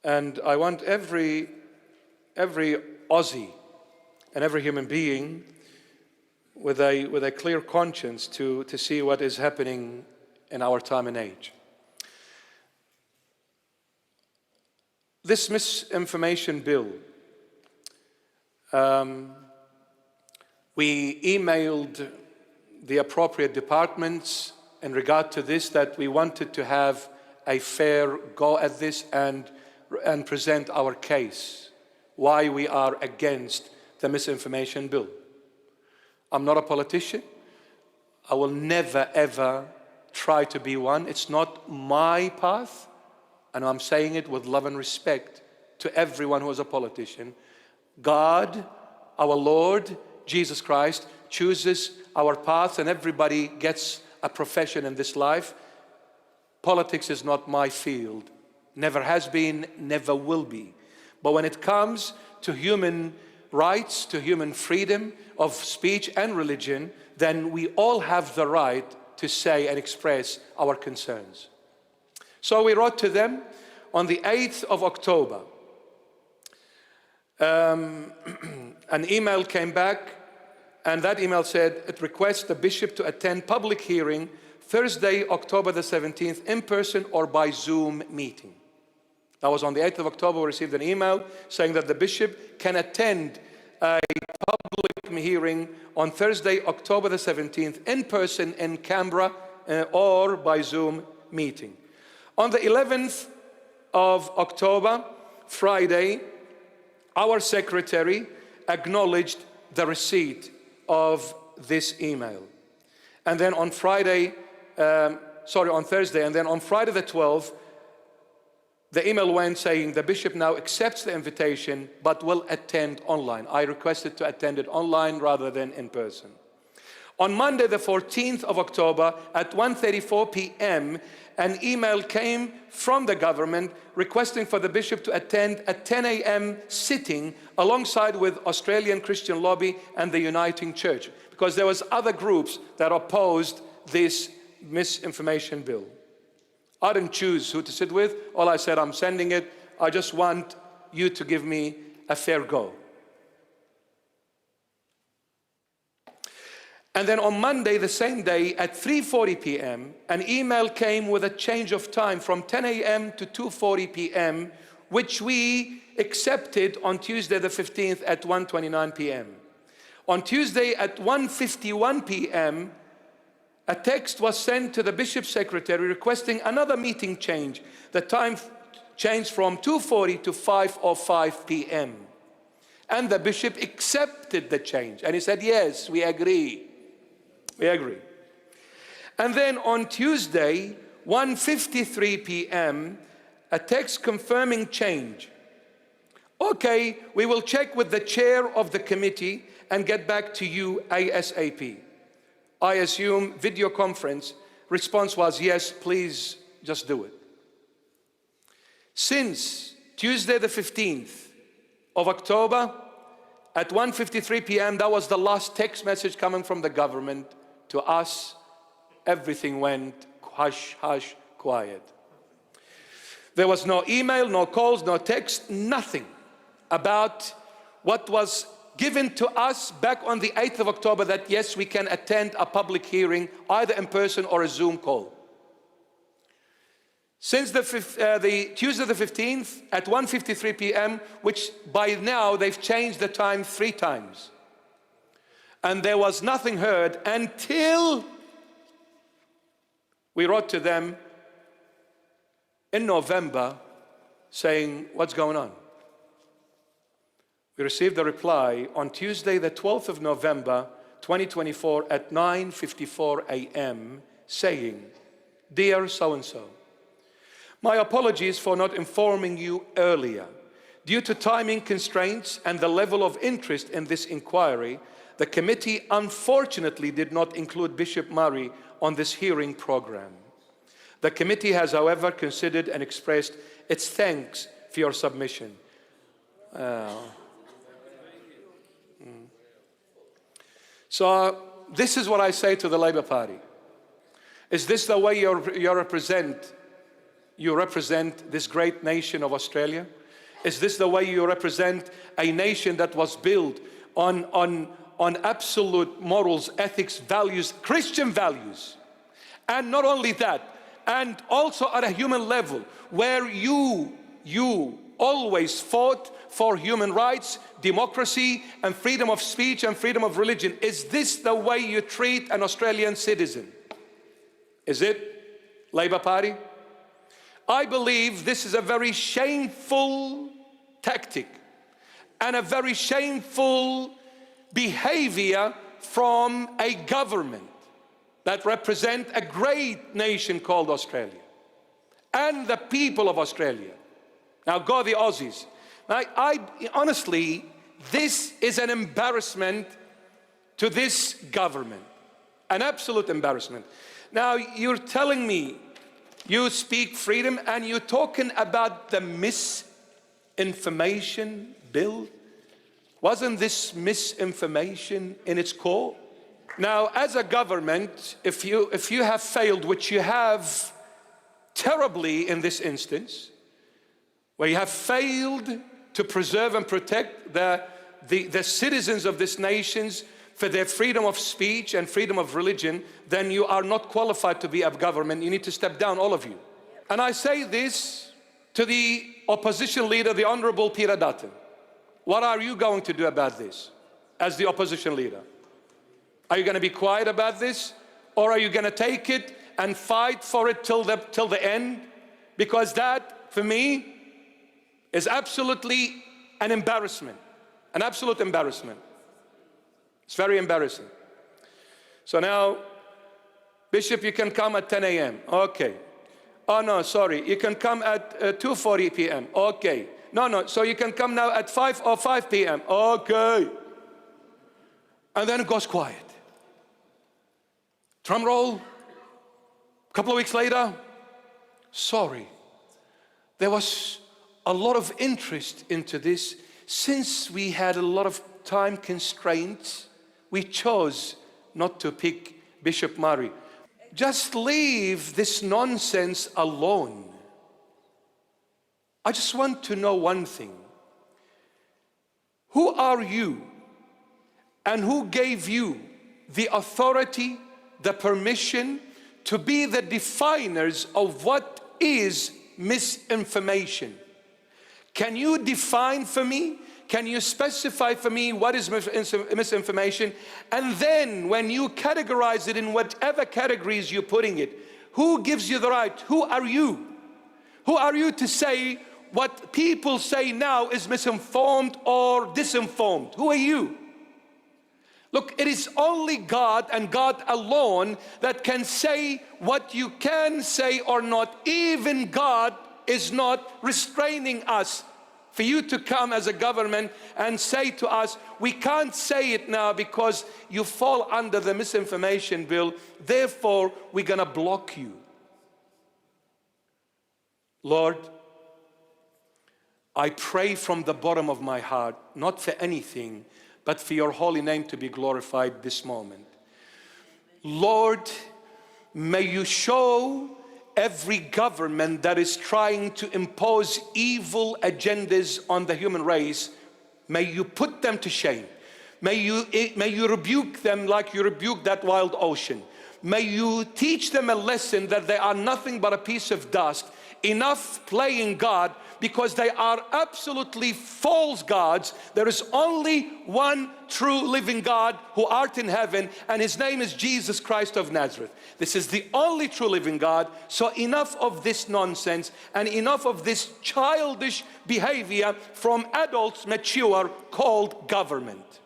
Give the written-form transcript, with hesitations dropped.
And I want every Aussie and every human being with a clear conscience to see what is happening in our time and age. This misinformation bill, we emailed the appropriate departments in regard to this, that we wanted to have a fair go at this and present our case, why we are against the misinformation bill. I'm not a politician. I will never, ever try to be one. It's not my path, and I'm saying it with love and respect to everyone who is a politician. God, our Lord, Jesus Christ, chooses our path, and everybody gets a profession in this life. Politics is not my field. Never has been, never will be. But when it comes to human rights, to human freedom of speech and religion, then we all have the right to say and express our concerns. So we wrote to them on the 8th of October. An email came back, and that email said, it requests the bishop to attend public hearing Thursday, October the 17th, in person or by Zoom meeting. That was on the 8th of October. We received an email saying that the bishop can attend a public hearing on Thursday, October the 17th, in person in Canberra or by Zoom meeting. On the 11th of October, Friday, our secretary acknowledged the receipt of this email. And then on Thursday, and then on Friday the 12th, the email went saying the bishop now accepts the invitation but will attend online. I requested to attend it online rather than in person. On Monday the 14th of October at 1:34 p.m. an email came from the government requesting for the bishop to attend a 10 a.m. sitting alongside with Australian Christian Lobby and the Uniting Church, because there was other groups that opposed this misinformation bill. I didn't choose who to sit with. All I said, I'm sending it. I just want you to give me a fair go. And then on Monday, the same day, at 3:40 p.m., an email came with a change of time from 10 a.m. to 2:40 p.m., which we accepted on Tuesday the 15th at 1:29 p.m. On Tuesday at 1:51 p.m., a text was sent to the bishop's secretary requesting another meeting change. The time changed from 2:40 to 5:05 p.m. And the bishop accepted the change. And he said, yes, we agree. We agree. And then on Tuesday, 1:53 p.m., a text confirming change. Okay, we will check with the chair of the committee and get back to you ASAP. I assume video conference. Response was, yes, please just do it. Since Tuesday the 15th of October at 1:53 p.m., that was the last text message coming from the government to us. Everything went hush, hush, quiet. There was no email, no calls, no text, nothing about what was given to us back on the 8th of October, that yes, we can attend a public hearing either in person or a Zoom call. Since the Tuesday the 15th at 1:53 p.m., which by now they've changed the time 3 times. And there was nothing heard until we wrote to them in November saying, what's going on? We received a reply on Tuesday, the 12th of November, 2024 at 9:54 a.m. saying, dear so-and-so, my apologies for not informing you earlier. Due to timing constraints and the level of interest in this inquiry, the committee unfortunately did not include Bishop Murray on this hearing program. The committee has, however, considered and expressed its thanks for your submission. So this is what I say to the Labour Party. Is this the way you represent you represent this great nation of Australia? Is this the way you represent a nation that was built on absolute morals, ethics, values, Christian values? And not only that, and also at a human level, where you always fought for human rights, democracy, and freedom of speech and freedom of religion. Is this the way you treat an Australian citizen? Is it, Labour Party? I believe this is a very shameful tactic and a very shameful behavior from a government that represent a great nation called Australia and the people of Australia. Now go the Aussies. I honestly, this is an embarrassment to this government, an absolute embarrassment. Now you're telling me you speak freedom and you're talking about the misinformation bill. Wasn't this misinformation in its core? Now, as a government, if you have failed, which you have terribly in this instance, where you have failed to preserve and protect the citizens of this nation for their freedom of speech and freedom of religion, then you are not qualified to be a government. You need to step down, all of you. And I say this to the opposition leader, the Honorable Peter Dutton. What are you going to do about this as the opposition leader? Are you going to be quiet about this? Or are you going to take it and fight for it till the end? Because that, for me, is absolutely an embarrassment, an absolute embarrassment. It's very embarrassing. So now, Bishop, you can come at 10 a.m. Okay. Oh no, sorry, you can come at 2:40 p.m. Okay. No, so you can come now at 5 p.m. Okay. And then it goes quiet. Drum roll. A couple of weeks later, sorry, there was a lot of interest into this. Since we had a lot of time constraints, we chose not to pick Bishop Murray. Just leave this nonsense alone. I just want to know one thing. Who are you and who gave you the authority, the permission to be the definers of what is misinformation? Can you define for me? Can you specify for me what is misinformation? And then when you categorize it in whatever categories you're putting it, who gives you the right? Who are you? Who are you to say what people say now is misinformed or disinformed? Who are you? Look, it is only God and God alone that can say what you can say or not. Even God is not restraining us. For you to come as a government and say to us, we can't say it now because you fall under the misinformation bill, therefore we're going to block you. Lord, I pray from the bottom of my heart, not for anything, but for your holy name to be glorified this moment. Lord, may you show every government that is trying to impose evil agendas on the human race, may you put them to shame. May you rebuke them like you rebuked that wild ocean. May you teach them a lesson that they are nothing but a piece of dust. Enough playing God, because they are absolutely false gods. There is only one true living God who art in heaven, and his name is Jesus Christ of Nazareth. This is the only true living God. So enough of this nonsense and enough of this childish behavior from adults mature called government.